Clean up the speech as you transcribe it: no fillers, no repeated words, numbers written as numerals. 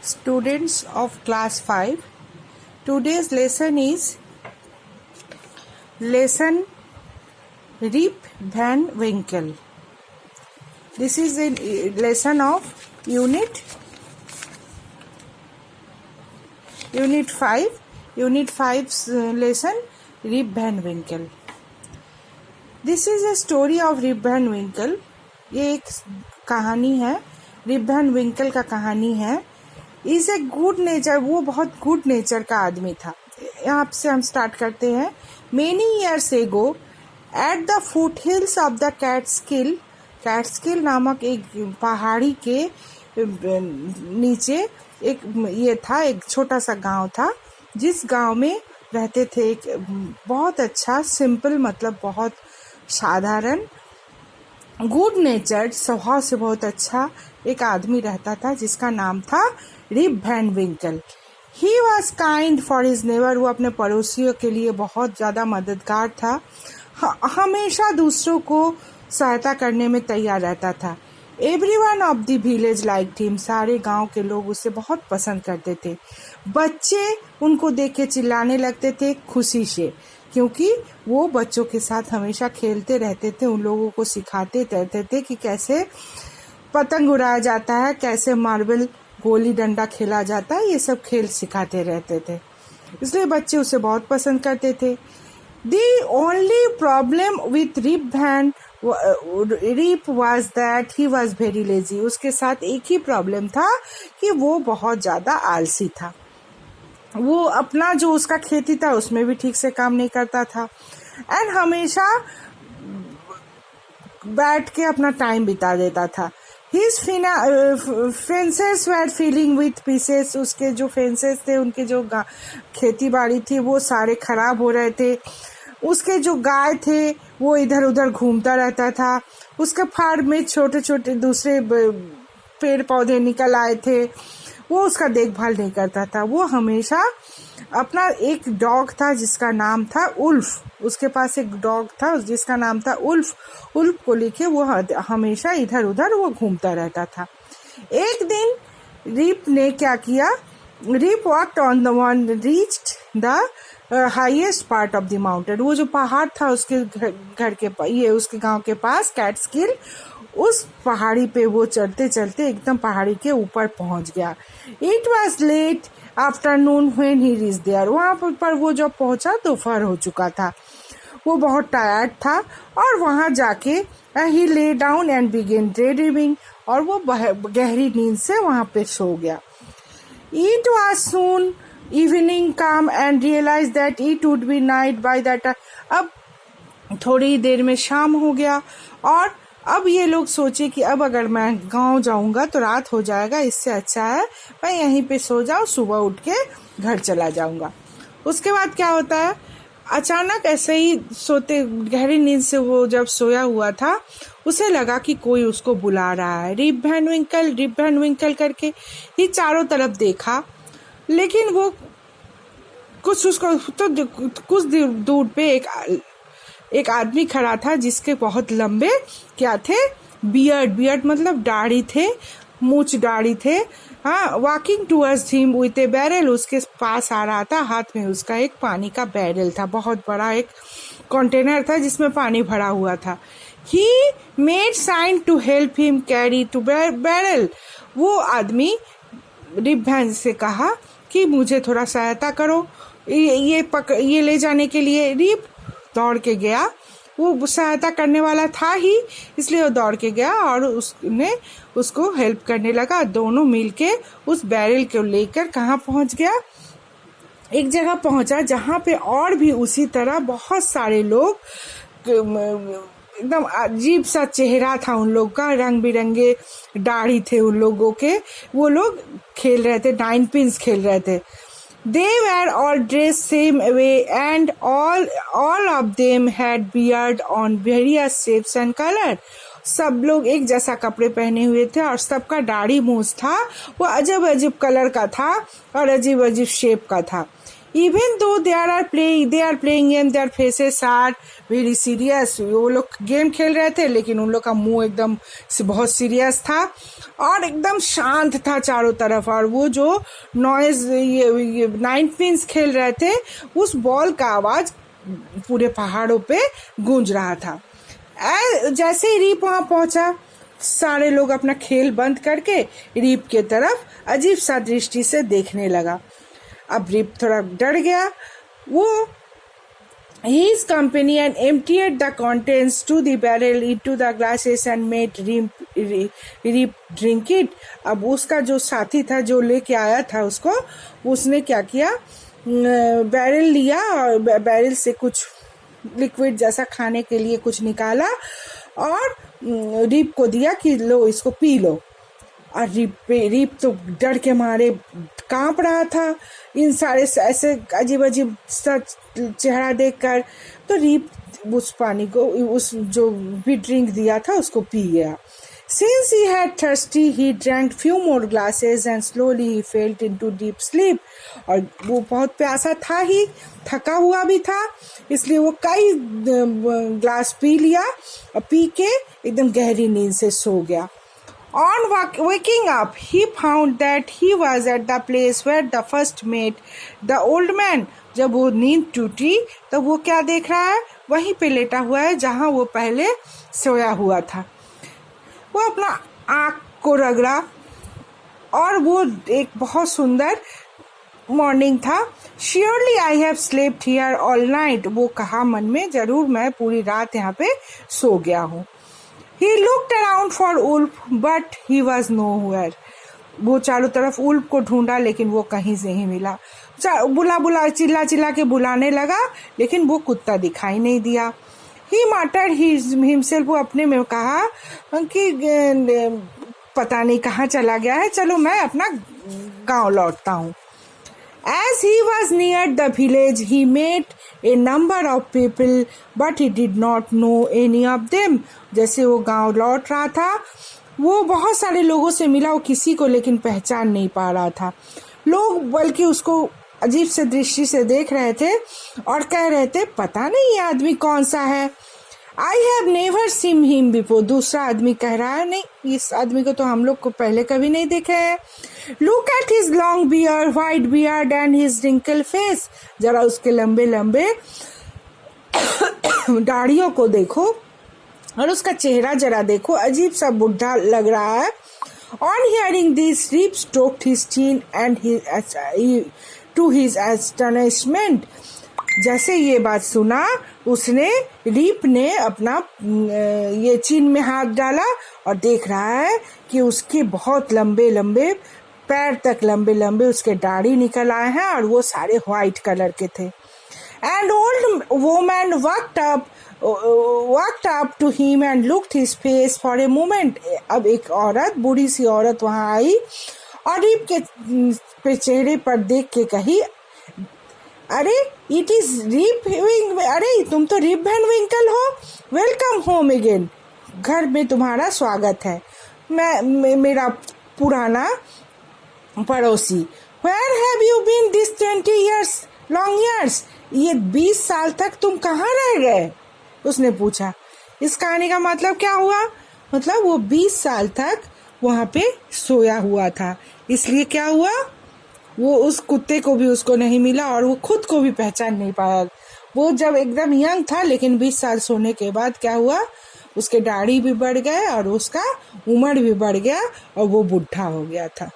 Students of class 5, today's lesson is lesson Rip Van Winkle. This is a lesson of unit 5, unit 5's lesson Rip Van Winkle. This is a story of Rip Van Winkle. ये एक कहानी है, rib Van विंकल का कहानी है. Is a good nature, वो बहुत good nature का आदमी था. यहाँ से हम स्टार्ट करते हैं. Many years ago at the foot hills of the Catskill नामक एक पहाड़ी के नीचे एक छोटा सा गांव था, जिस गांव में रहते थे एक बहुत अच्छा सिंपल, मतलब बहुत साधारण, गुड नेचर्ड, स्वभाव से बहुत अच्छा एक आदमी रहता था जिसका नाम था Rip Van Winkle. He was kind for his neighbour. वो अपने पड़ोसियों के लिए बहुत ज़्यादा मददगार था. हमेशा दूसरों को सहायता करने में तैयार रहता था. Everyone of the village liked him. सारे गांव के लोग उसे बहुत पसंद करते थे. बच्चे उनको देख के चिल्लाने लगते थे खुशी से, क्योंकि वो बच्चों के साथ हमेशा खेलते रहते थे. उन लोगों को सिखाते रहते थे कि कैसे पतंग उड़ाया जाता है, कैसे मार्बल गोली डंडा खेला जाता है. ये सब खेल सिखाते रहते थे, इसलिए बच्चे उसे बहुत पसंद करते थे. The only problem with Rip was that he was very lazy. उसके साथ एक ही प्रॉब्लम था कि वो बहुत ज़्यादा आलसी था. वो अपना जो उसका खेती था उसमें भी ठीक से काम नहीं करता था, एंड हमेशा बैठ के अपना टाइम बिता देता था. His fences were filling with pieces. उसके जो फेंसेस थे, उनके जो खेती बाड़ी थी, वो सारे खराब हो रहे थे. उसके जो गाय थे वो इधर उधर घूमता रहता था. उसके फार्म में छोटे छोटे दूसरे पेड़ पौधे निकल आए थे. वो उसका देखभाल नहीं करता था. वो हमेशा अपना एक डॉग था जिसका नाम था उल्फ. उसके पास एक डॉग था जिसका नाम था उल्फ. उल्फ को लेके वो हमेशा इधर उधर वो घूमता रहता था. एक दिन रिप ने क्या किया, Rip walked on the one reached the highest part of the mountain. वो जो पहाड़ था उसके घर के ये उसके गांव के पास कैटस्किल, उस पहाड़ी पे वो चलते चलते एकदम पहाड़ी के ऊपर पहुंच गया. It was late afternoon when he reach there. वहाँ पर वो जब पहुंचा दोपहर हो चुका था. वो बहुत टायर्ड था और वहाँ जाके he lay down and began daydreaming. और वो गहरी नींद से वहाँ पे सो गया. It was soon evening come and realise that it would be night by that. अब थोड़ी देर में शाम हो गया और अब ये लोग सोचे कि अब अगर मैं गांव जाऊंगा तो रात हो जाएगा, इससे अच्छा है मैं यहीं पे सो जाऊं, सुबह उठ के घर चला जाऊंगा. उसके बाद क्या होता है, अचानक ऐसे ही सोते गहरी नींद से वो जब सोया हुआ था, उसे लगा कि कोई उसको बुला रहा है, रिप वैन विंकल करके. ही चारों तरफ देखा, लेकिन वो कुछ दूर पे एक आदमी खड़ा था जिसके बहुत लंबे क्या थे, बियर्ड मतलब दाढ़ी थे, मूछ दाढ़ी थे. हाँ, walking towards him with A barrel. उसके पास आ रहा था, हाथ में उसका एक पानी का बैरल था, बहुत बड़ा एक कंटेनर था जिसमें पानी भरा हुआ था. He made sign to help him carry two barrel. वो आदमी रिप वैन से कहा कि मुझे थोड़ा सहायता करो ये ले जाने के लिए. रिप दौड़ के गया. वो सहायता करने वाला था ही, इसलिए वो दौड़ के गया और उसने उसको हेल्प करने लगा. दोनों मिलके उस बैरल को लेकर कहाँ पहुँच गया, एक जगह पहुँचा जहाँ पे और भी उसी तरह बहुत सारे लोग, एकदम अजीब सा चेहरा था उन लोग का, रंग बिरंगे दाढ़ी थे उन लोगों के. वो लोग खेल रहे थे, 9 पिन्स खेल रहे थे. They were all dressed same way and all of them had beard on various shapes and color. सब लोग एक जैसा कपड़े पहने हुए थे और सबका दाढ़ी मूछ था, वो अजीब अजीब कलर का था और अजीब अजीब शेप का था. Even though they are playing and their faces are very serious. वो लोग गेम खेल रहे थे लेकिन उन लोग का मुंह एकदम बहुत सीरियस था और एकदम शांत था चारों तरफ। और वो जो नॉइज ये नाइन पिंस खेल रहे थे उस बॉल का आवाज पूरे पहाड़ों पे गूंज रहा था। जैसे ही रीप वहां पहुंचा सारे लोग अपना खेल बंद करके रीप के तरफ अजीब सा दृष्टि से देखने लगा। अब रीप थोड़ा डर गया। वो his company and emptied the contents to the barrel into the glasses and made Reep drink it. अब उसका जो साथी था जो लेके आया था उसको, उसने क्या किया, बैरल लिया और बैरल से कुछ लिक्विड जैसा खाने के लिए कुछ निकाला और रीप को दिया कि लो इसको पी लो। और रीप तो डर के मारे कांप रहा था इन सारे ऐसे अजीब अजीब सा चेहरा देखकर। तो रीप उस पानी को, उस जो भी ड्रिंक दिया था उसको पी गया। Since he had thirsty, he drank few more glasses and slowly he fell into deep sleep. और वो बहुत प्यासा था ही, थका हुआ भी था, इसलिए वो कई ग्लास पी लिया और पी के एकदम गहरी नींद से सो गया। On waking up, he found that he was at the place where the first met the old man. जब वो नींद टूटी तो वो क्या देख रहा है, वहीं पे लेटा हुआ है जहां वो पहले सोया हुआ था। वो अपना आँख को रगड़ा और वो एक बहुत सुंदर मॉर्निंग था। Surely I have slept here all night. वो कहा मन में, जरूर मैं पूरी रात यहाँ पे सो गया हूँ। He looked around for Wolf, but he was nowhere. वो चारों तरफ उल्फ को ढूंढा लेकिन वो कहीं से ही मिला। बुला चिल्ला के बुलाने लगा लेकिन वो कुत्ता दिखाई नहीं दिया। He muttered himself, वो अपने में कहा कि पता नहीं कहाँ चला गया है, चलो मैं अपना गांव लौटता हूँ। As he was near the village, he met a number of people, but he did not know any of them. जैसे वो गांव लौट रहा था, वो बहुत सारे लोगों से मिला, वो किसी को लेकिन पहचान नहीं पा रहा था। लोग बल्कि उसको अजीब से दृष्टि से देख रहे थे और कह रहे थे, पता नहीं ये आदमी कौन सा है। I have never seen him before. दूसरा आदमी कह रहा है, नहीं इस आदमी को तो हम लोग को पहले कभी नहीं देखा है। Look at his long beard, white beard and his wrinkled face. जरा उसके लंबे लंबे दाढ़ियों को देखो और उसका चेहरा जरा देखो, अजीब सा बुढ़ा लग रहा है। On hearing this, Reep stroked his chin and to his astonishment, जैसे ये बात सुना उसने, रीप ने अपना ये चीन में हाथ डाला और देख रहा है कि उसके बहुत लंबे लंबे पैर तक लंबे लंबे उसके दाढ़ी निकल आए हैं और वो सारे व्हाइट कलर के थे। And old woman walked up to him and looked his face for a moment. अब एक औरत, बूढ़ी सी औरत वहां आई और रीप के चेहरे पर देख के कही, अरे इट इज रीप, अरे तुम तो रीप वैन विंकल हो, वेलकम होम अगेन, घर में तुम्हारा स्वागत है, मैं मेरा पुराना पड़ोसी। Where have you been this 20 years, long years? ये 20 साल तक तुम कहाँ रह गए, उसने पूछा। इस कहानी का मतलब क्या हुआ, मतलब वो 20 साल तक वहां पे सोया हुआ था, इसलिए क्या हुआ, वो उस कुत्ते को भी उसको नहीं मिला और वो खुद को भी पहचान नहीं पाया। वो जब एकदम यंग था लेकिन 20 साल सोने के बाद क्या हुआ, उसके दाढ़ी भी बढ़ गए और उसका उम्र भी बढ़ गया और वो बुढ़ा हो गया था।